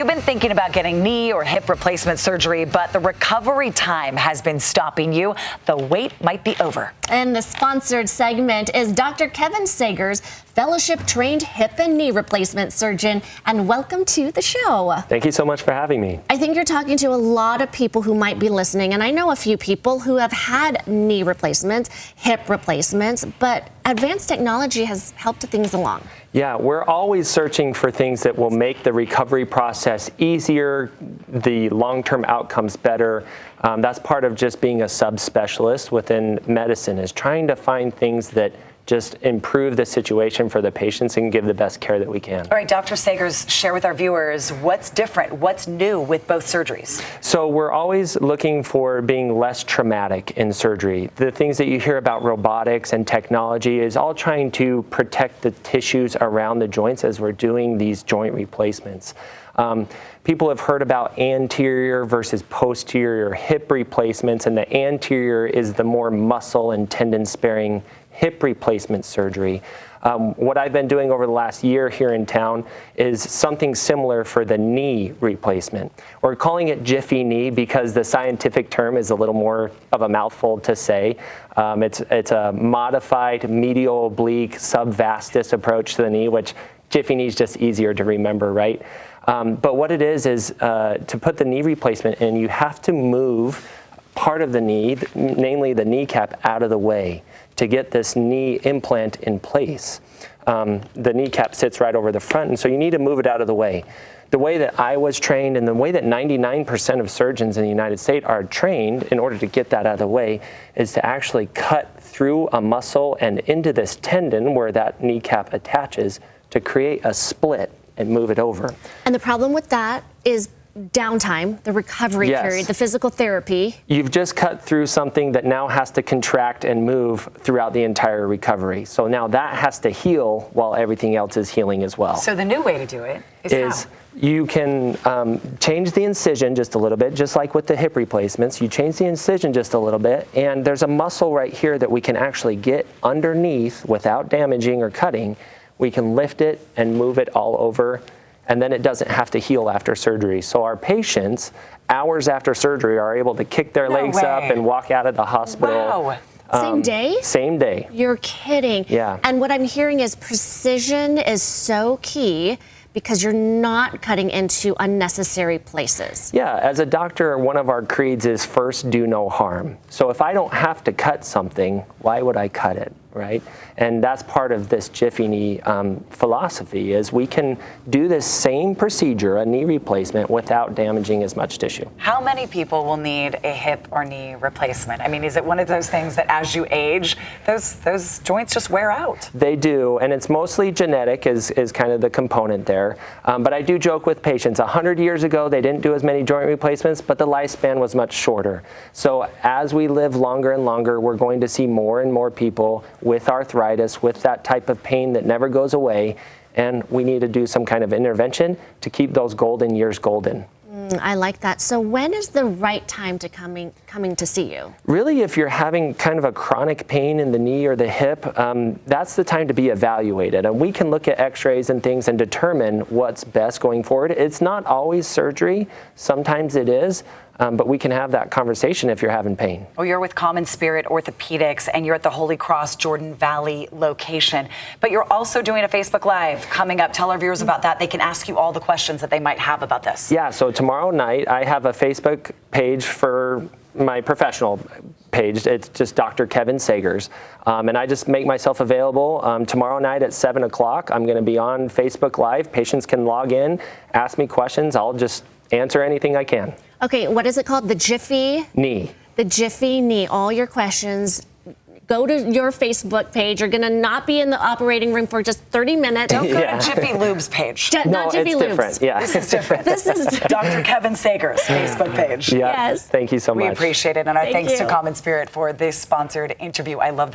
You've been thinking about getting knee or hip replacement surgery, but the recovery time has been stopping you. The wait might be over. And the sponsored segment is Dr. Kevin Sagers, fellowship-trained hip and knee replacement surgeon, and welcome to the show. Thank you so much for having me. I think you're talking to a lot of people who might be listening, and I know a few people who have had knee replacements, hip replacements, but advanced technology has helped things along. Yeah, we're always searching for things that will make the recovery process easier, the long-term outcomes better. That's part of just being a subspecialist within medicine, is trying to find things that just improve the situation for the patients and give the best care that we can. All right, Dr. Sagers, share with our viewers what's different, what's new with both surgeries. So we're always looking for being less traumatic in surgery. The things that you hear about robotics and technology is all trying to protect the tissues around the joints as we're doing these joint replacements. People have heard about anterior versus posterior hip replacements, and the anterior is the more muscle and tendon-sparing hip replacement surgery. What I've been doing over the last year here in town is something similar for the knee replacement. We're calling it Jiffy knee because the scientific term is a little more of a mouthful to say. It's a modified medial oblique subvastus approach to the knee, which Jiffy knee is just easier to remember, right? But what it is to put the knee replacement in, you have to move part of the knee, namely the kneecap, out of the way to get this knee implant in place. The kneecap sits right over the front, and so you need to move it out of the way. The way that I was trained and the way that 99% of surgeons in the United States are trained in order to get that out of the way is to actually cut through a muscle and into this tendon where that kneecap attaches to create a split and move it over. And the problem with that is downtime, the recovery period, the physical therapy. You've just cut through something that now has to contract and move throughout the entire recovery. So now that has to heal while everything else is healing as well. So the new way to do it is how? You can change the incision just a little bit, just like with the hip replacements. You change the incision just a little bit, and there's a muscle right here that we can actually get underneath without damaging or cutting. We can lift it and move it all over, and then it doesn't have to heal after surgery. So our patients, hours after surgery, are able to kick their legs up and walk out of the hospital. Wow. Same day? Same day. You're kidding. Yeah. And what I'm hearing is precision is so key because you're not cutting into unnecessary places. Yeah, as a doctor, one of our creeds is first do no harm. So if I don't have to cut something, why would I cut it, right? And that's part of this Jiffy knee philosophy, is we can do this same procedure, a knee replacement, without damaging as much tissue. How many people will need a hip or knee replacement? I mean, is it one of those things that as you age, those joints just wear out? They do, and it's mostly genetic is kind of the component there. But I do joke with patients, 100 years ago, they didn't do as many joint replacements, but the lifespan was much shorter. So as we live longer and longer, we're going to see more and more people with arthritis, with that type of pain that never goes away, and we need to do some kind of intervention to keep those golden years golden. I like that. So when is the right time to coming to see you? Really, if you're having kind of a chronic pain in the knee or the hip, that's the time to be evaluated. And we can look at x-rays and things and determine what's best going forward. It's not always surgery. Sometimes it is. But we can have that conversation if you're having pain. Well, you're with CommonSpirit Orthopedics, and you're at the Holy Cross Jordan Valley location. But you're also doing a Facebook Live coming up. Tell our viewers about that. They can ask you all the questions that they might have about this. Yeah, so tomorrow night, I have a Facebook page for my professional page. It's just Dr. Kevin Sagers. And I just make myself available. Tomorrow night at 7 o'clock, I'm going to be on Facebook Live. Patients can log in, ask me questions. I'll just answer anything I can. Okay, what is it called? The Jiffy knee. The Jiffy knee. All your questions. Go to your Facebook page. You're going to not be in the operating room for just 30 minutes. Don't go to Jiffy Lube's page. Not Jiffy Lube's. Different. Yeah. This is different. This is Dr. Kevin Sagers' Facebook page. Yeah. Yes. Thank you so much. We appreciate it. And our thanks you. to CommonSpirit for this sponsored interview. I love